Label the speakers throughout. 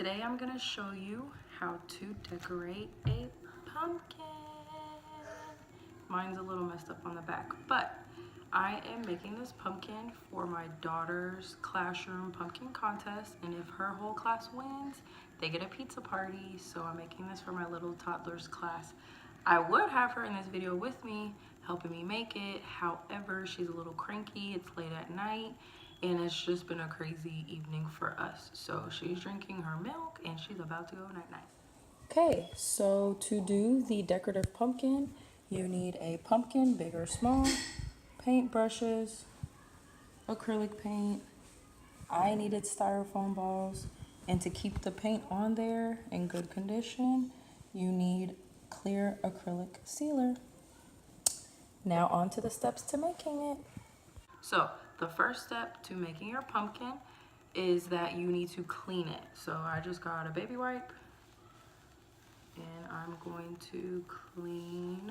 Speaker 1: Today I'm going to show you how to decorate a pumpkin. Mine's a little messed up on the back, but I am making this pumpkin for my daughter's classroom pumpkin contest, and if her whole class wins, they get a pizza party. So I'm making this for my little toddler's class. I would have her in this video with me, helping me make it. However, she's a little cranky. It's late at night, and it's just been a crazy evening for us. So she's drinking her milk, and she's about to go night-night. Okay, so to do the decorative pumpkin, you need a pumpkin, big or small, paint brushes, acrylic paint. I needed styrofoam balls, and to keep the paint on there in good condition, you need clear acrylic sealer. Now on to the steps to making it. So the first step to making your pumpkin is that you need to clean it. So I just got a baby wipe, and I'm going to clean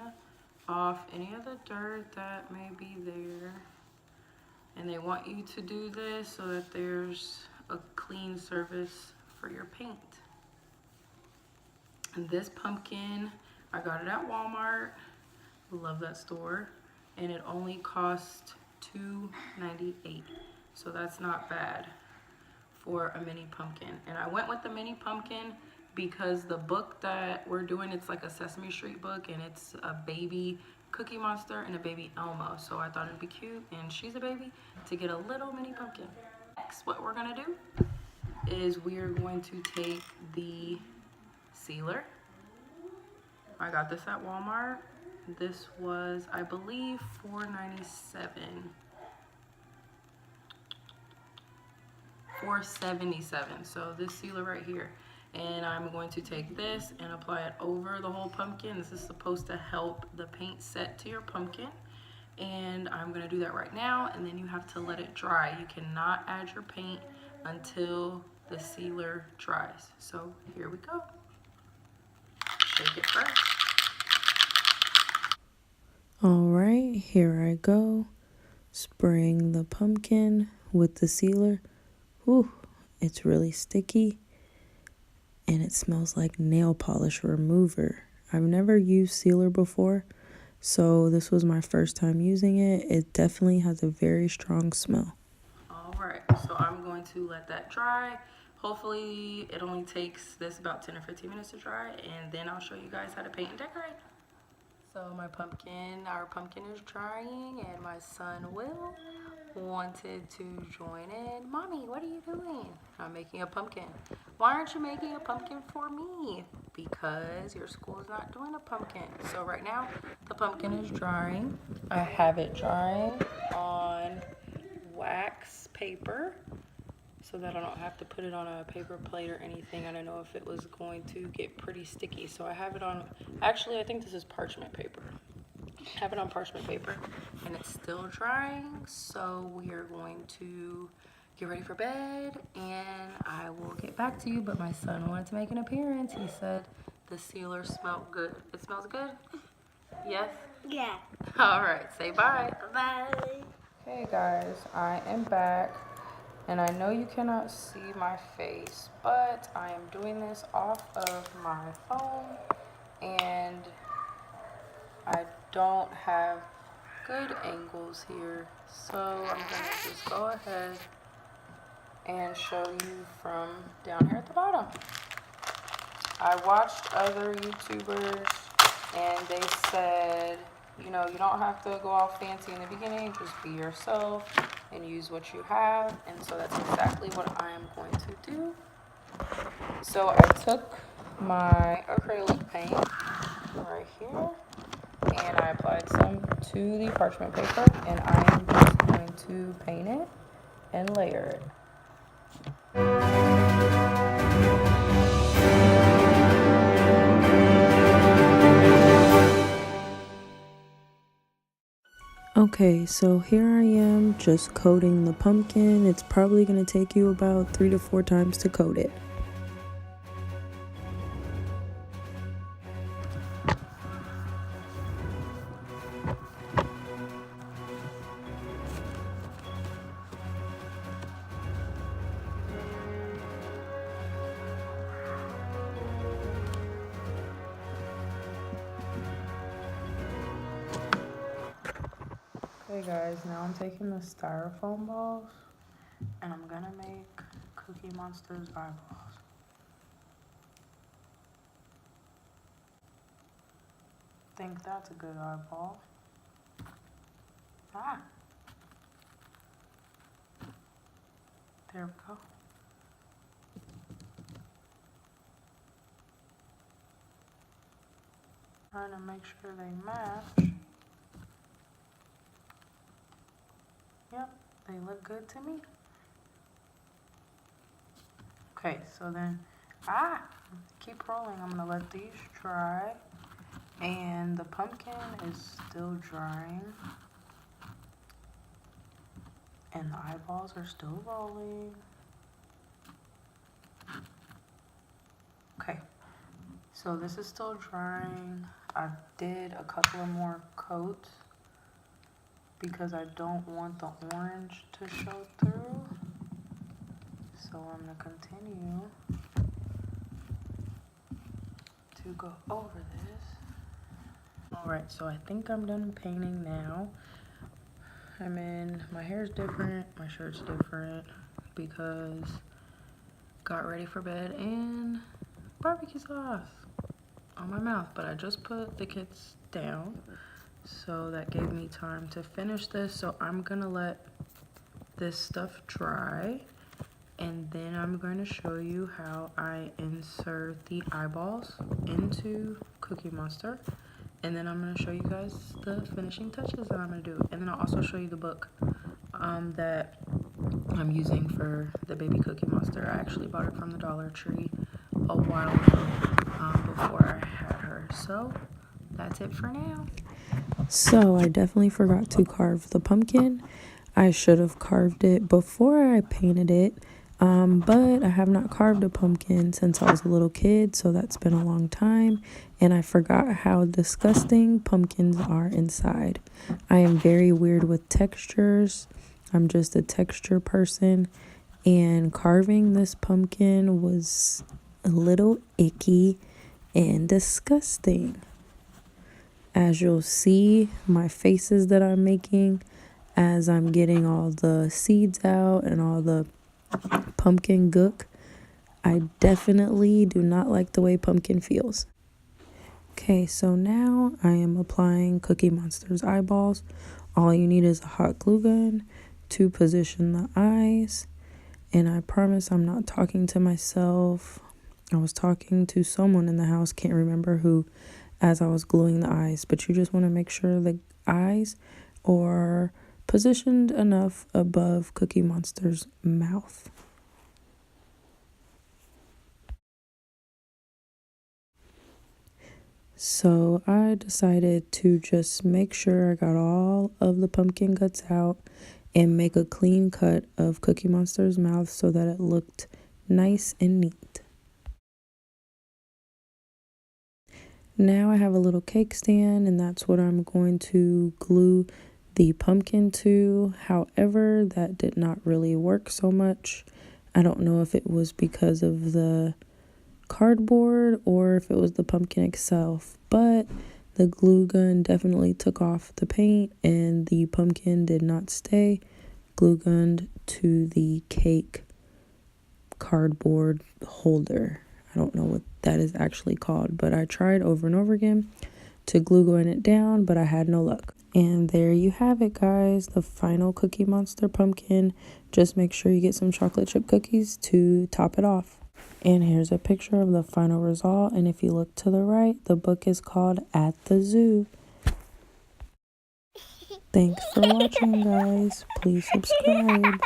Speaker 1: off any of the dirt that may be there. And they want you to do this so that there's a clean surface for your paint. And this pumpkin, I got it at Walmart. Love that store. And it only cost $2.98. So that's not bad for a mini pumpkin. And I went with the mini pumpkin because the book that we're doing, it's like a Sesame Street book, and it's a baby Cookie Monster and a baby Elmo. So I thought it'd be cute, and she's a baby, to get a little mini pumpkin. Next, what we're gonna do is we are going to take the sealer. I got this at Walmart. This was, I believe, $4.97. $4.77. So this sealer right here. And I'm going to take this and apply it over the whole pumpkin. This is supposed to help the paint set to your pumpkin. And I'm going to do that right now, and then you have to let it dry. You cannot add your paint until the sealer dries. So here we go. Shake it first.
Speaker 2: All right, here I go. Spraying the pumpkin with the sealer. Whew, it's really sticky. And it smells like nail polish remover. I've never used sealer before, so this was my first time using it. It definitely has a very strong smell.
Speaker 1: All right, so I'm going to let that dry. Hopefully it only takes this about 10 or 15 minutes to dry, and then I'll show you guys how to paint and decorate. So our pumpkin is drying, and my son Will wanted to join in. Mommy, what are you doing? I'm making a pumpkin. Why aren't you making a pumpkin for me? Because your school is not doing a pumpkin. So right now the pumpkin is drying. I have it drying on wax paper so that I don't have to put it on a paper plate or anything. I don't know if it was going to get pretty sticky. So I have it on, actually I think this is parchment paper. I have it on parchment paper, and it's still drying. So we are going to get ready for bed, and I will get back to you. But my son wanted to make an appearance. He said the sealer smelled good. It smells good? Yes?
Speaker 3: Yeah.
Speaker 1: All right, say bye.
Speaker 3: Bye.
Speaker 1: Hey guys, I am back, and I know you cannot see my face, but I am doing this off of my phone, and I don't have good angles here, so I'm gonna just go ahead and show you from down here at the bottom. I watched other YouTubers, and they said, you know, you don't have to go all fancy in the beginning, just be yourself and use what you have. And so that's exactly what I am going to do. So I took my acrylic paint right here, and I applied some to the parchment paper, and I am just going to paint it and layer it.
Speaker 2: Okay, so here I am just coating the pumpkin. It's probably going to take you about 3 to 4 times to coat it.
Speaker 1: Hey guys, now I'm taking the styrofoam balls and I'm gonna make Cookie Monster's eyeballs. Think that's a good eyeball. Ah! There we go. Trying to make sure they match. Yep, they look good to me. Okay, so then, keep rolling. I'm gonna let these dry. And the pumpkin is still drying. And the eyeballs are still rolling. Okay, so this is still drying. I did a couple of more coats because I don't want the orange to show through. So I'm gonna continue to go over this. Alright, so I think I'm done painting now. My hair's different, my shirt's different because got ready for bed and barbecue sauce on my mouth, but I just put the kits down, so that gave me time to finish this. So I'm gonna let this stuff dry, and then I'm going to show you how I insert the eyeballs into Cookie Monster, and then I'm going to show you guys the finishing touches that I'm going to do, and then I'll also show you the book that I'm using for the baby Cookie Monster. I actually bought it from the Dollar Tree a while ago before I had her. So that's it for now.
Speaker 2: So I definitely forgot to carve the pumpkin. I should have carved it before I painted it, but I have not carved a pumpkin since I was a little kid, so that's been a long time, and I forgot how disgusting pumpkins are inside. I am very weird with textures. I'm just a texture person, and carving this pumpkin was a little icky and disgusting. As you'll see, my faces that I'm making as I'm getting all the seeds out and all the pumpkin gook, I definitely do not like the way pumpkin feels. Okay, so now I am applying Cookie Monster's eyeballs. All you need is a hot glue gun to position the eyes. And I promise I'm not talking to myself. I was talking to someone in the house, can't remember who, as I was gluing the eyes. But you just want to make sure the eyes are positioned enough above Cookie Monster's mouth. So I decided to just make sure I got all of the pumpkin guts out and make a clean cut of Cookie Monster's mouth so that it looked nice and neat. Now I have a little cake stand, and that's what I'm going to glue the pumpkin to. However, that did not really work so much. I don't know if it was because of the cardboard or if it was the pumpkin itself, but the glue gun definitely took off the paint and the pumpkin did not stay glue gunned to the cake cardboard holder. I don't know what that is actually called, but I tried over and over again to glue gun it down, but I had no luck. And there you have it, guys, the final Cookie Monster pumpkin. Just make sure you get some chocolate chip cookies to top it off. And here's a picture of the final result, and if you look to the right, the book is called At the Zoo. Thanks for watching, guys. Please subscribe.